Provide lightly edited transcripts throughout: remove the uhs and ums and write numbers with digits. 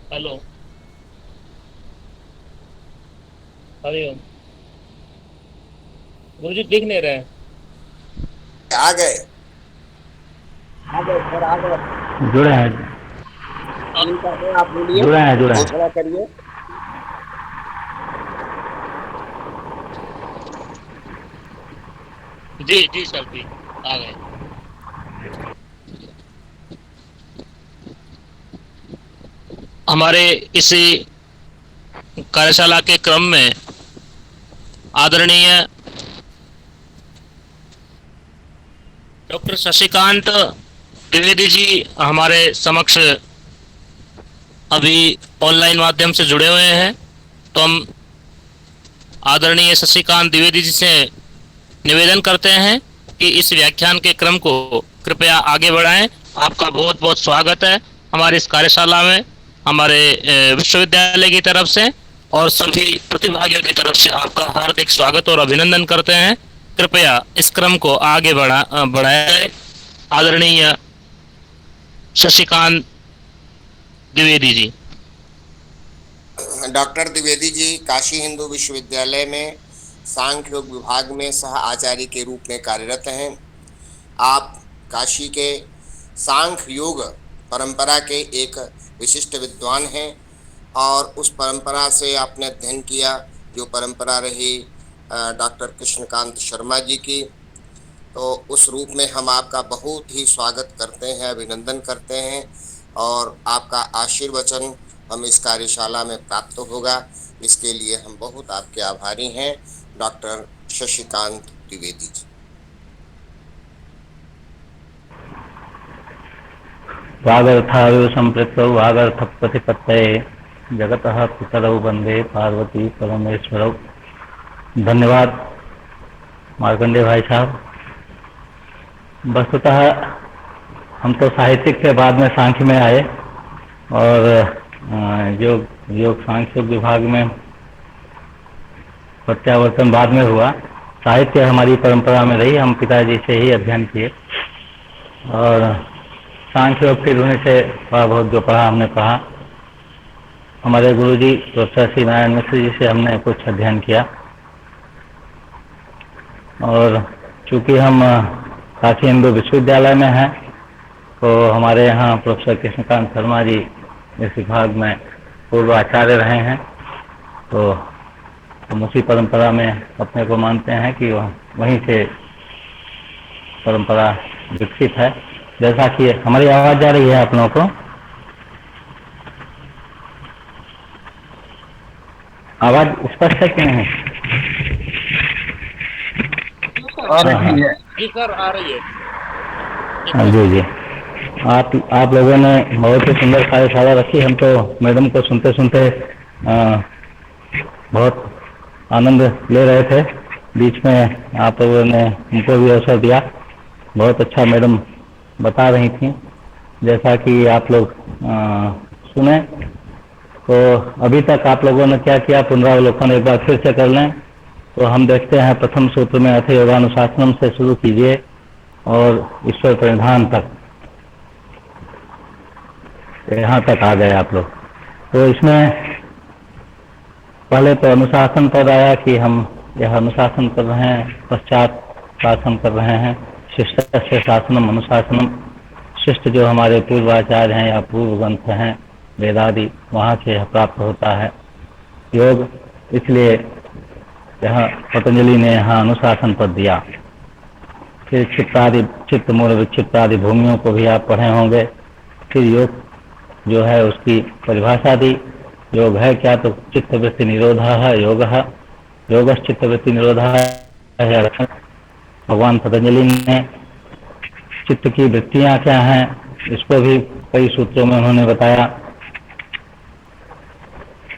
Hello. Hariom. गुरुजी दिख नहीं रहे हैं। आ गए। आ गए सर, आ गए। जुड़े हैं। अनमिल कर रहे हैं, आप बोलिए। जुड़े हैं, जुड़े वो हैं। थोड़ा करिए। जी जी सर जी, आ गए। हमारे इसी कार्यशाला के क्रम में आदरणीय डॉक्टर शशिकांत द्विवेदी जी हमारे समक्ष अभी ऑनलाइन माध्यम से जुड़े हुए हैं। तो हम आदरणीय शशिकांत द्विवेदी जी से निवेदन करते हैं कि इस व्याख्यान के क्रम को कृपया आगे बढ़ाएं। आपका बहुत बहुत स्वागत है हमारी इस कार्यशाला में, हमारे विश्वविद्यालय की तरफ से और सभी प्रतिभागियों की तरफ से आपका हार्दिक स्वागत और अभिनंदन करते हैं। कृपया इस क्रम को आगे बढ़ाएं। आदरणीय शशिकांत द्विवेदी जी। डॉक्टर द्विवेदी जी काशी हिंदू विश्वविद्यालय में सांख्य योग विभाग में सह आचार्य के रूप में कार्यरत हैं। आप काशी के सांख्य योग परंपरा के एक विशिष्ट विद्वान हैं और उस परंपरा से आपने अध्ययन किया जो परंपरा रही डॉक्टर कृष्णकांत शर्मा जी की। तो उस रूप में हम आपका बहुत ही स्वागत करते हैं, अभिनंदन करते हैं और आपका आशीर्वचन हम इस कार्यशाला में प्राप्त होगा, इसके लिए हम बहुत आपके आभारी हैं डॉक्टर शशिकांत द्विवेदी जी। वागर्थाविव संपृक्तौ वागर्थ प्रतिपत्तये जगतः पितरौ वंदे पार्वती परमेश्वरौ। धन्यवाद मार्कंडेय भाई साहब। वस्तुतः हम तो साहित्यिक के बाद में सांख्य में आए और योग सांख्य विभाग में प्रत्यावर्तन बाद में हुआ। साहित्य हमारी परंपरा में रही, हम पिताजी से ही अध्ययन किए और सांख्य योग फिर उन्हीं से थोड़ा बहुत जो पढ़ा हमने पढ़ा। हमारे गुरुजी प्रोफेसर श्री नारायण मिश्र जी से हमने कुछ अध्ययन किया और चूंकि हम काशी हिंदू विश्वविद्यालय में हैं तो हमारे यहाँ प्रोफेसर कृष्णकांत शर्मा जी इस विभाग में पूर्व आचार्य रहे हैं। तो हम उसी परंपरा में अपने को मानते हैं कि वहीं से परंपरा विकसित है। जैसा कि हमारी आवाज जा रही है आप लोगों को? आवाज स्पष्ट है कि नहीं? आ रही है। जी सर, आ रही है। हाँ जी जी। आप लोगों ने बहुत ही सुंदर कार्यशाला रखी। हम तो मैडम को सुनते सुनते बहुत आनंद ले रहे थे। बीच में आप लोगों ने हमको भी अवसर दिया। बहुत अच्छा मैडम बता रही थी। जैसा कि आप लोग सुने तो अभी तक आप लोगों ने क्या किया, पुनरावलोकन एक बार फिर से कर लें। तो हम देखते हैं प्रथम सूत्र में अथ योगानुशासनम से शुरू कीजिए और ईश्वर प्रणिधान तक, यहाँ तक आ गए आप लोग। तो इसमें पहले तो अनुशासन पद आया कि हम यह अनुशासन कर रहे हैं, पश्चात शासन कर रहे हैं। शिष्ट से शासनम अनुशासनम। शिष्ट जो हमारे पूर्वाचार्य हैं या पूर्व ग्रंथ हैं वेदादि, वहाँ से यह प्राप्त होता है। योग, इसलिए यह पतंजलि ने यहाँ अनुशासन पद दिया। फिर चित्त मूल विक्षिप्त आदि भूमियों को भी आप पढ़े होंगे। फिर योग जो है उसकी परिभाषा दी। योग है क्या? तो चित्तवृत्ति निरोध है योग। योगश्चित्तवृत्ति निरोध है लक्षण। भगवान पतंजलि ने चित्त की वृत्तियां क्या हैं इसको भी कई सूत्रों में उन्होंने बताया।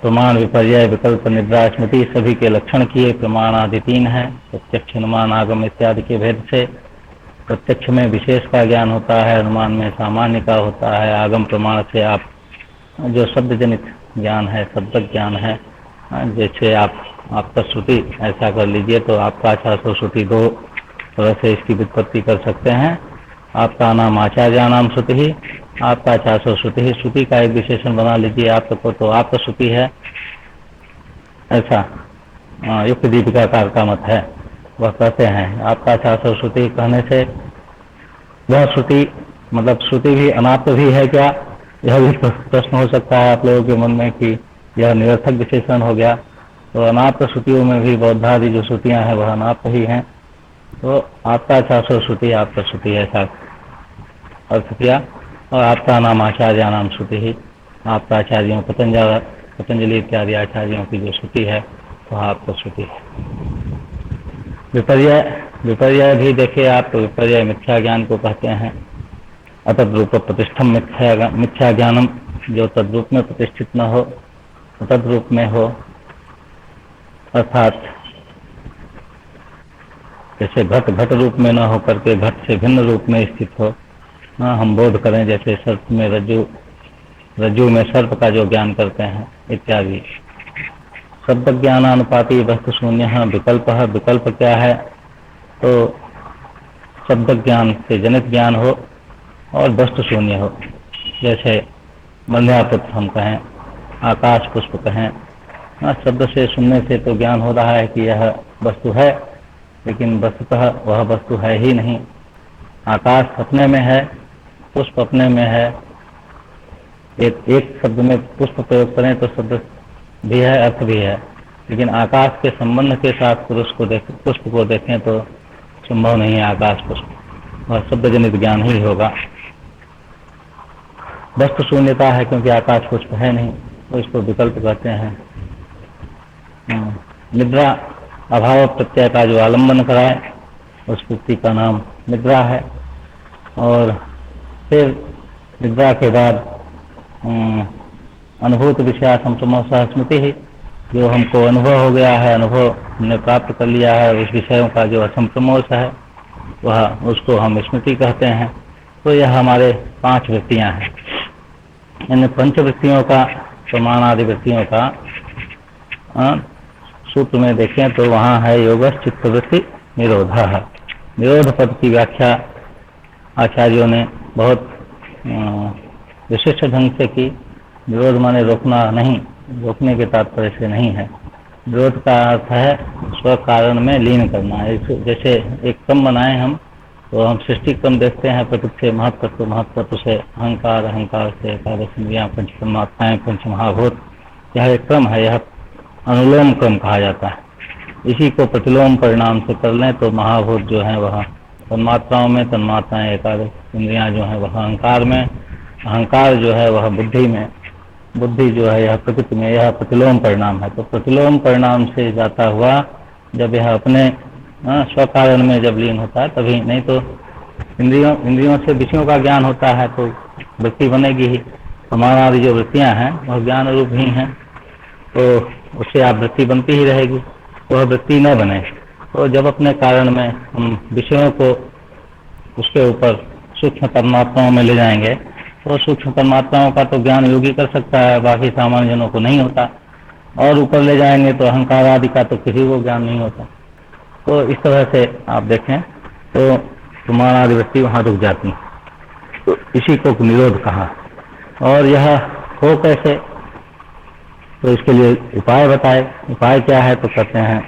प्रमाण, विपर्यय, विकल्प, निद्रा, स्मृति सभी के लक्षण किए। प्रमाण आदि तीन है, प्रत्यक्ष, अनुमान, आगम इत्यादि के भेद से। प्रत्यक्ष में विशेष का ज्ञान होता है, अनुमान में सामान्य का होता है, आगम प्रमाण से आप जो शब्द जनित ज्ञान है, शब्द ज्ञान है। जैसे आपका श्रुति ऐसा कर लीजिए तो आपका 600 श्रुति दो तरह से इसकी व्युत्पत्ति कर सकते हैं। आपका नाम आचार्य नाम श्रुति ही, आपका आचार्य श्रुति ही। श्रुति का एक विशेषण बना लीजिए आप तो आप तो श्रुति है, ऐसा युक्त दीपिकाकार का मत है। वह कहते हैं आपका आचार्य श्रुति कहने से वह श्रुति मतलब श्रुति भी अनाप्त भी है क्या, यह भी प्रश्न हो सकता है आप लोगों के मन में कि यह निरर्थक विशेषण हो गया। तो अनाप्त श्रुतियों में भी बौद्धादि जो श्रुतियां हैं वह अनाप्त ही हैं। तो आपका आचार्य श्रुति आपका श्रुति ऐसा अर्थ किया। और आपका नाम आचार्य नाम श्रुति ही, आपका आचार्यों पतंजलि इत्यादि आचार्यों की जो श्रुति है वह आपका श्रुति है। विपर्य भी देखिए आप, तो विपर्य मिथ्या ज्ञान को कहते हैं। अतद्रूप प्रतिष्ठम मिथ्या ज्ञानम, जो तद्रूप में प्रतिष्ठित न हो, तद्रूप में हो, अर्थात जैसे घट रूप में न होकर के घट से भिन्न रूप में स्थित हो। हम बोध करें जैसे सर्प में रज्जु में सर्प का जो ज्ञान करते हैं इत्यादि। शब्द ज्ञानानुपाती वस्तु शून्य विकल्प। विकल्प क्या है, तो शब्द ज्ञान से जनित ज्ञान हो और वस्तु शून्य हो। जैसे बंध्यापुत्र हम कहें, आकाश पुष्प कहें, शब्द से सुनने से तो ज्ञान हो रहा है कि यह वस्तु है, लेकिन वस्तुतः वह वस्तु है ही नहीं। आकाश अपने में है, पुष्प अपने में है। एक शब्द में पुष्प प्रयोग करें तो शब्द भी है, अर्थ भी है, लेकिन आकाश के संबंध के साथ पुष्प को देखें तो संभव नहीं है आकाश पुष्प, वह शब्द जनित ज्ञान ही होगा। वस्तु शून्यता है क्योंकि आकाश पुष्प है नहीं, तो इसको विकल्प कहते हैं। निद्रा अभाव प्रत्यय का जो आलंबन कराए उस वृत्ति का नाम निद्रा है। और फिर निद्रा के बाद अनुभूत विषय समसमोसह स्मृति ही, जो हमको अनुभव हो गया है, अनुभव हमने प्राप्त कर लिया है, उस विषयों का जो असंप्रमोष है वह उसको हम स्मृति कहते हैं। तो यह हमारे 5 वृत्तियां हैं। इन पंचवृत्तियों का, प्रमाण आदि वृत्तियों का सूत्र में देखें तो वहाँ है योगः चित्तवृत्ति निरोधः। निरोध पद की व्याख्या आचार्यों ने बहुत विशिष्ट ढंग से की। निरोध माने रोकना नहीं, रोकने के तात्पर्य से नहीं है। निरोध का अर्थ है स्व कारण में लीन करना। जैसे एक क्रम बनाए हम, तो हम सृष्टि क्रम देखते हैं, प्रकृति से महत्तत्व से अहंकार, अहंकार से एकादश इंद्रियां, पंच तन्मात्राएं, पंच महाभूत, यह एक क्रम है, यह अनुलोम क्रम कहा जाता है। इसी को प्रतिलोम परिणाम से कर लें तो महाभूत जो है वह तन्मात्राओं में, तन्मात्राएं एकादश इंद्रियां जो है वह अहंकार में, अहंकार जो है वह बुद्धि में, बुद्धि जो है यह प्रकृति में, यह प्रतिलोम परिणाम है। तो प्रतिलोम परिणाम से जाता हुआ जब यह अपने स्वकारण में जब लीन होता है तभी, नहीं तो इंद्रियों से विषयों का ज्ञान होता है तो वृत्ति बनेगी ही। हमारी जो वृत्तियां हैं वह ज्ञान रूप ही हैं, तो उससे आप वृत्ति बनती ही रहेगी, वह वृत्ति न बने। तो जब अपने कारण में हम विषयों को उसके ऊपर सूक्ष्म परमात्माओं में ले जाएंगे तो सूक्ष्म परमात्माओं का तो ज्ञान योगी कर सकता है, बाकी सामान्य जनों को नहीं होता। और ऊपर ले जाएंगे तो अहंकार आदि का तो किसी को ज्ञान नहीं होता। तो इस तरह से आप देखें तो तुम्हारा वृत्ति वहाँ रुक जाती, तो इसी को निरोध कहा। और यह हो कैसे, तो इसके लिए उपाय बताए। उपाय क्या है, तो कहते हैं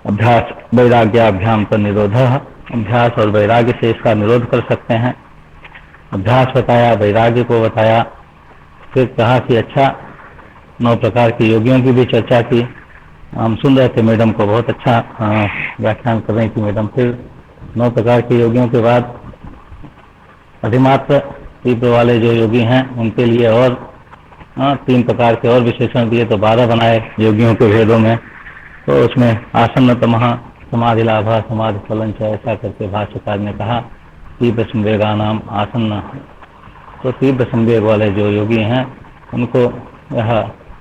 अभ्यास वैराग्याभ्याम पर निरोध। अभ्यास और वैराग्य से इसका निरोध कर सकते हैं। अभ्यास बताया, वैराग्य को बताया, फिर कहा कि अच्छा 9 प्रकार के योगियों की भी चर्चा की। हम सुन रहे थे, मैडम को बहुत अच्छा व्याख्यान कर रही थी मैडम। फिर 9 प्रकार के योगियों के बाद अधिमात्र तीव्र वाले जो योगी हैं उनके लिए और 3 प्रकार के और विशेषण दिए, तो 12 बनाए योगियों के भेदों में। तो उसमें आसन्न तमः समाधि लाभ समाधि फलन च, ऐसा करके भाष्यकार ने कहा तीव्र संवेगा नाम आसन्न। तो तीव्र संवेग वाले जो योगी हैं उनको यह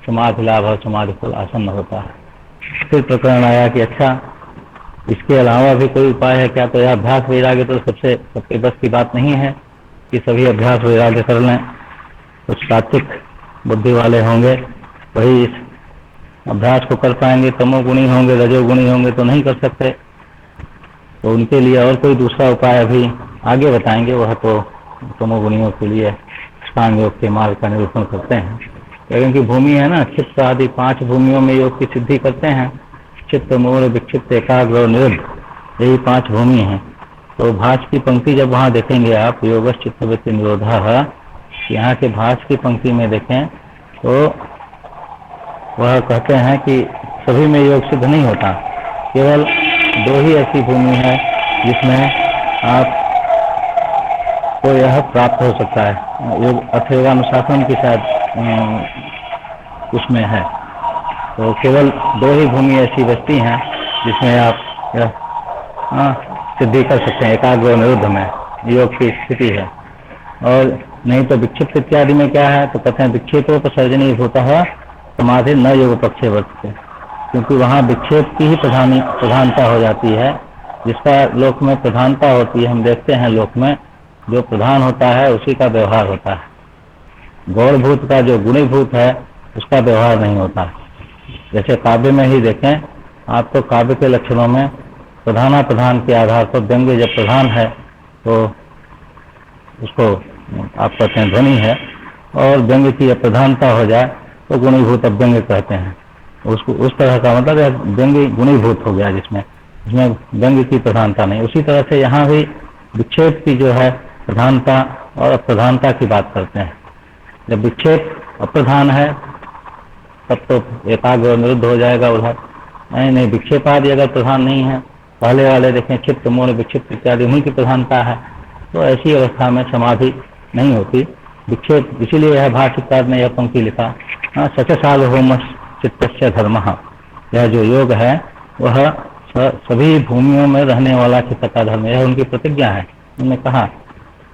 समाधि लाभ और समाधि फल आसन्न होता है। फिर प्रकरण आया कि अच्छा इसके अलावा भी कोई उपाय है क्या, तो यह अभ्यास वैराग्य तो सबके बस की बात नहीं है कि सभी अभ्यास वैराग्य कर लें। कुछ सात्विक बुद्धि वाले होंगे वही इस अभ्यास को कर पाएंगे, तमोगुणी होंगे, रजोगुणी होंगे तो नहीं कर सकते। तो उनके लिए और कोई दूसरा उपाय अभी आगे बताएंगे, वह तो तमोगुणियों के लिए अष्टांग योग के मार्ग का निरूपण करते हैं। लेकिन की भूमि है ना, चित्त आदि 5 भूमियों में योग की सिद्धि करते हैं। चित्त, मूल, विक्षिप्त, एकाग्र और निरुद्ध, यही 5 भूमि हैं। तो भाष की पंक्ति जब वहाँ देखेंगे आप, योग चित्तवृत्ति निरोधा, यहाँ के भाष की पंक्ति में देखें तो वह कहते हैं कि सभी में योग सिद्ध नहीं होता, केवल 2 ही ऐसी भूमि है जिसमें आप को यह प्राप्त हो सकता है। योग अथर्वानुशासन की शायद उसमें है। तो केवल 2 ही भूमि ऐसी बचती हैं जिसमें आप यह सिद्धि कर सकते हैं, एकाग्र और निरुद्ध में योग की स्थिति है। और नहीं तो विक्षिप्त इत्यादि में क्या है, तो कहते हैं विक्षेपोपसर्जनीय होता है समाधि न योग पक्षे वर्तते, क्योंकि वहाँ विक्षेप की ही प्रधानता हो जाती है। जिसका लोक में प्रधानता होती है, हम देखते हैं लोक में जो प्रधान होता है उसी का व्यवहार होता है। गौरभूत का जो गुणीभूत है उसका व्यवहार नहीं होता। जैसे काव्य में ही देखें आप, तो काव्य के लक्षणों में प्रधान के आधार पर व्यंग्य जब प्रधान है तो उसको आप कहते हैं ध्वनि है, और व्यंग्य की जब प्रधानता हो जाए तो गुणीभूत अव्यंग्य कहते हैं उसको। उस तरह का मतलब व्यंग्य गुणीभूत हो गया जिसमें व्यंग्य की प्रधानता नहीं। उसी तरह से यहाँ भी विक्षेप की जो है प्रधानता और अप्रधानता की बात करते हैं। जब विक्षेप अप्रधान है तब तो एकाग्र और निरुद्ध हो जाएगा उधर। नहीं, विक्षेप आदि अगर प्रधान नहीं है, पहले वाले देखें चित्त, मूल, विक्षिप्त इत्यादि उन्हीं की प्रधानता है, तो ऐसी अवस्था में समाधि नहीं होती। विक्षेप, इसीलिए यह भाष्यकार ने यह पंक्ति लिखा, सच सार्वभौम चित्तस्य धर्मः, यह जो योग है वह सभी भूमियों में रहने वाला चित्त का धर्म, यह उनकी प्रतिज्ञा है। उन्होंने कहा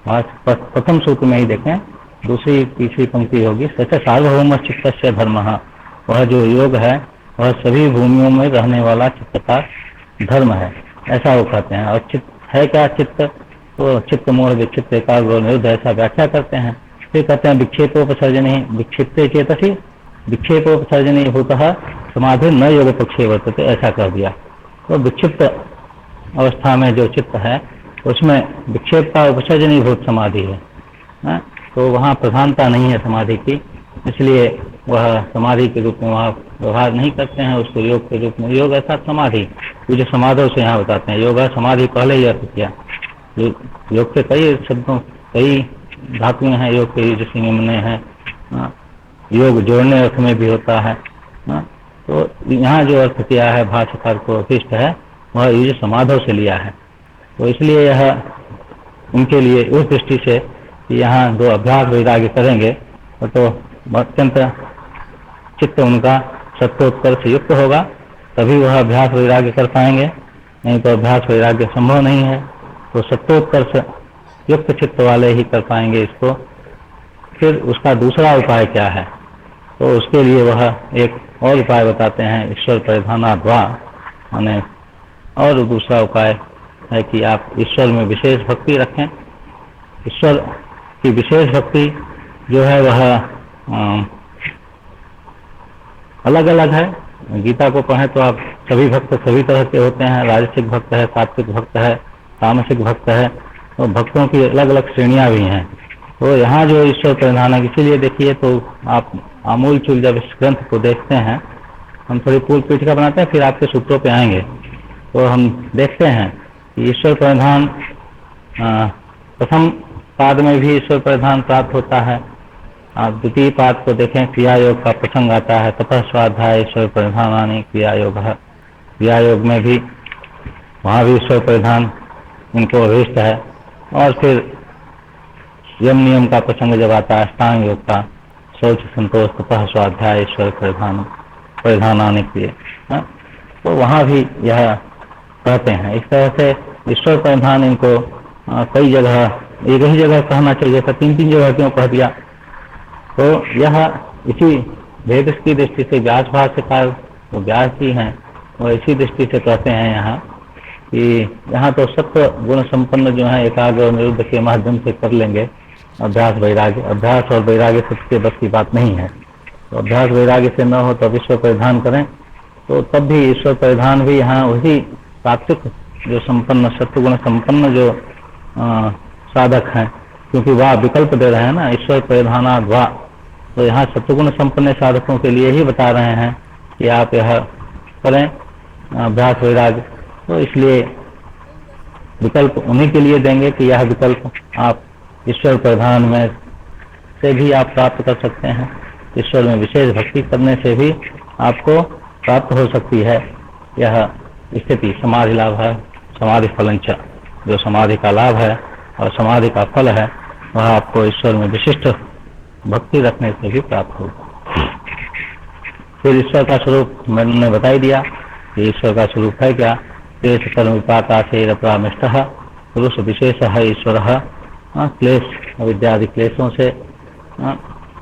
प्रथम सूत्र में ही देखें, दूसरी तीसरी पंक्ति होगी, सच सार्वभौम चित्तस्य धर्मः, वह जो योग है वह सभी भूमियों में रहने वाला चित्त का धर्म है, ऐसा वो कहते हैं। और चित्त है क्या? चित्त तो चित्त, मूल, विक्षिप्त, एकाग्र और निरुद्ध, ऐसा व्याख्या करते हैं। फिर कहते हैं विक्षेपोपसर्जनी विक्षिप्ते चेतसी विक्षेपोपसर्जनी होता समाधि न योग पक्षे वर्तते, ऐसा कह दिया। तो विक्षिप्त अवस्था में जो चित्त है उसमें विक्षेप का उपसर्जनीभूत समाधि है, तो वहाँ प्रधानता नहीं है समाधि की, इसलिए वह समाधि के रूप में वहाँ व्यवहार नहीं करते हैं उसको योग के रूप में। योग अर्थात समाधि, जो समाधि से यहाँ बताते हैं। योग समाधि पहले ही अर्थ किया। योग के कई शब्दों, कई धातुएं हैं योग के, जैसे निम्न है, योग जोड़ने अर्थ में भी होता है। तो यहाँ जो अर्थ किया है भाष्यकार को अभिष्ट है वह युज समाधि से लिया है। तो इसलिए यह उनके लिए उस दृष्टि से कि यहाँ 2 अभ्यास वैराग्य करेंगे तो अत्यंत चित्त उनका सत्वोत्कर्ष युक्त होगा, तभी वह अभ्यास वैराग्य कर पाएंगे, नहीं तो अभ्यास वैराग्य संभव नहीं है। तो सत्वोत्कर्ष युक्त चित्त वाले ही कर पाएंगे इसको। फिर उसका दूसरा उपाय क्या है, तो उसके लिए वह एक और उपाय बताते हैं, ईश्वर परिधानाद्वा, माने और दूसरा उपाय है कि आप ईश्वर में विशेष भक्ति रखें। ईश्वर की विशेष भक्ति जो है वह अलग अलग है। गीता को पढ़ें तो आप सभी भक्त सभी तरह के होते हैं, राजसिक भक्त है, सात्विक भक्त है, तामसिक भक्त है, तो भक्तों की अलग अलग श्रेणियां भी हैं। तो यहाँ जो ईश्वर परिधान है, इसीलिए देखिए तो आप आमूल चूल जब इस ग्रंथ को देखते हैं, हम थोड़ी पूर्व पीठिका बनाते हैं फिर आपके सूत्रों पे आएंगे, तो हम देखते हैं कि ईश्वर परिधान प्रथम पाद में भी ईश्वर परिधान प्राप्त होता है। आप द्वितीय पाद को देखें, क्रिया योग का प्रसंग आता है, तपः स्वाध्याय ईश्वर परिधानानि क्रिया योग। क्रिया योग में भी वहाँ भी ईश्वर परिधान इनको अभिष्ट है। और फिर यम नियम का प्रसंग जब आता है, अष्टांग योग का, शौच संतोष तपः स्वाध्याय ईश्वर परिधानानि क्रिय, तो वहाँ भी यह कहते हैं। इस तरह से ईश्वर परिधान इनको कई जगह, एक ही जगह कहना चाहिए था, 3 जगह क्यों कह दिया? तो यह इसी भेद की दृष्टि से व्यास भाष्यकार तो व्यास जी हैं, वो इसी दृष्टि से कहते हैं यहाँ कि यहाँ तो सत्व गुण संपन्न जो है एकाग्र और निरुद्ध के माध्यम से कर लेंगे अभ्यास वैराग्य। अभ्यास और वैराग्य सबके बस की बात नहीं है। तो अभ्यास वैराग्य से न हो तो ईश्वर परिधान करें, तो तब भी ईश्वर परिधान भी यहाँ वही सात्विक जो संपन्न, सत्वगुण संपन्न जो साधक हैं, क्योंकि वह विकल्प दे रहे हैं ना, ईश्वर परिधानाद्वा। तो यहाँ सत्वगुण संपन्न साधकों के लिए ही बता रहे हैं कि आप यह करें अभ्यास वैराग्य। तो इसलिए विकल्प उन्हीं के लिए देंगे कि यह विकल्प आप ईश्वर परिधान में से भी आप प्राप्त कर सकते हैं, ईश्वर में विशेष भक्ति करने से भी आपको प्राप्त हो सकती है यह स्थिति। समाधि लाभ है, समाधि फलंच, जो समाधि का लाभ है और समाधि का फल है वह आपको ईश्वर में विशिष्ट भक्ति रखने से भी प्राप्त होगा। फिर ईश्वर का स्वरूप मैंने बता ही दिया कि ईश्वर का स्वरूप है क्या, क्लेश कर्म विपाका से अपरामिष्ट पुरुष विशेष है ईश्वर, क्लेश विद्यादि क्लेशों से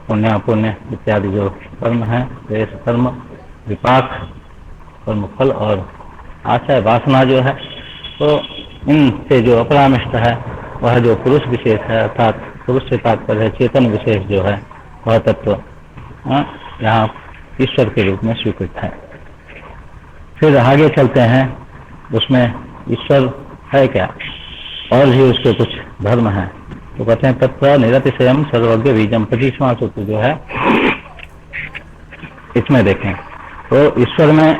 पुण्य पुण्य इत्यादि जो कर्म है, क्लेश कर्म विपाक कर्म फल और आशय वासना जो है, तो इनसे जो अपरामिष्ट है वह जो पुरुष विशेष है, अर्थात पुरुष से तात्पर्य चेतन विशेष जो है वह तत्व यहाँ ईश्वर के रूप में स्वीकृत है। फिर आगे चलते हैं, उसमें ईश्वर है क्या और भी उसके कुछ धर्म हैं। तो कहते हैं तत्व निरतिशयम सर्वज्ञ बीजम, 25वां सूत्र जो है इसमें देखें तो ईश्वर में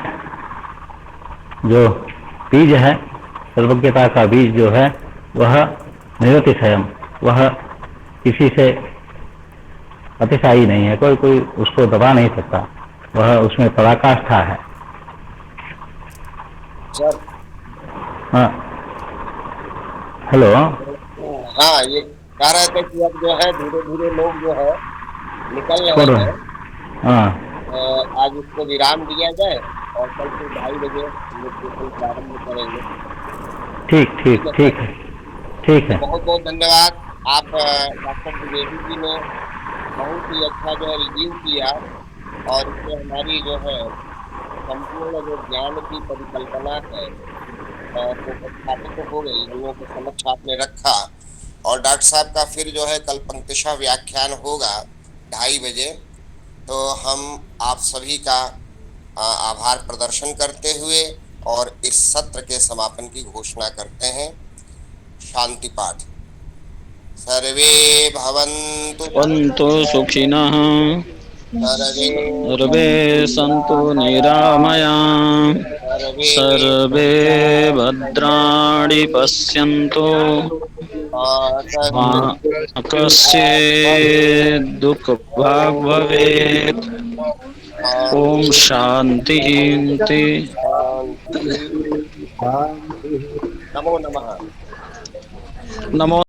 जो बीज है, सर्वज्ञता का बीज जो है वह निरतिशयम, वह किसी से अतिशायी नहीं है, कोई उसको दबा नहीं सकता, वह उसमें पराकाष्ठा है। सर हाँ हेलो, हाँ, ये कह रहे थे कि अब जो है धीरे धीरे लोग जो है निकल रहे हैं। हाँ आज इसको विराम दिया जाए और कल से 2:30 बजे हम लोग प्रारंभ करेंगे। ठीक ठीक ठीक है, ठीक है। बहुत बहुत धन्यवाद। आप डॉक्टर द्विवेदी जी ने बहुत ही अच्छा जो है रिव्यू किया और इसमें हमारी जो है संपूर्ण जो ज्ञान की परिकल्पना है वो स्थापित हो गई, हम लोगों को समक्ष आपने रखा। और डॉक्टर साहब का फिर जो है कल पंक्तिशः व्याख्यान होगा 2:30 बजे। तो हम आप सभी का आभार प्रदर्शन करते हुए और इस सत्र के समापन की घोषणा करते हैं। शांति पाठ। सर्वे भवन्तु सुखिनः, सर्वे सन्तु निरामयाः, सर्वे भद्राणि पश्यन्तु, मा कश्चित् दुःखभाग् भवेत्। ओम शांति। नमो नमः। नमो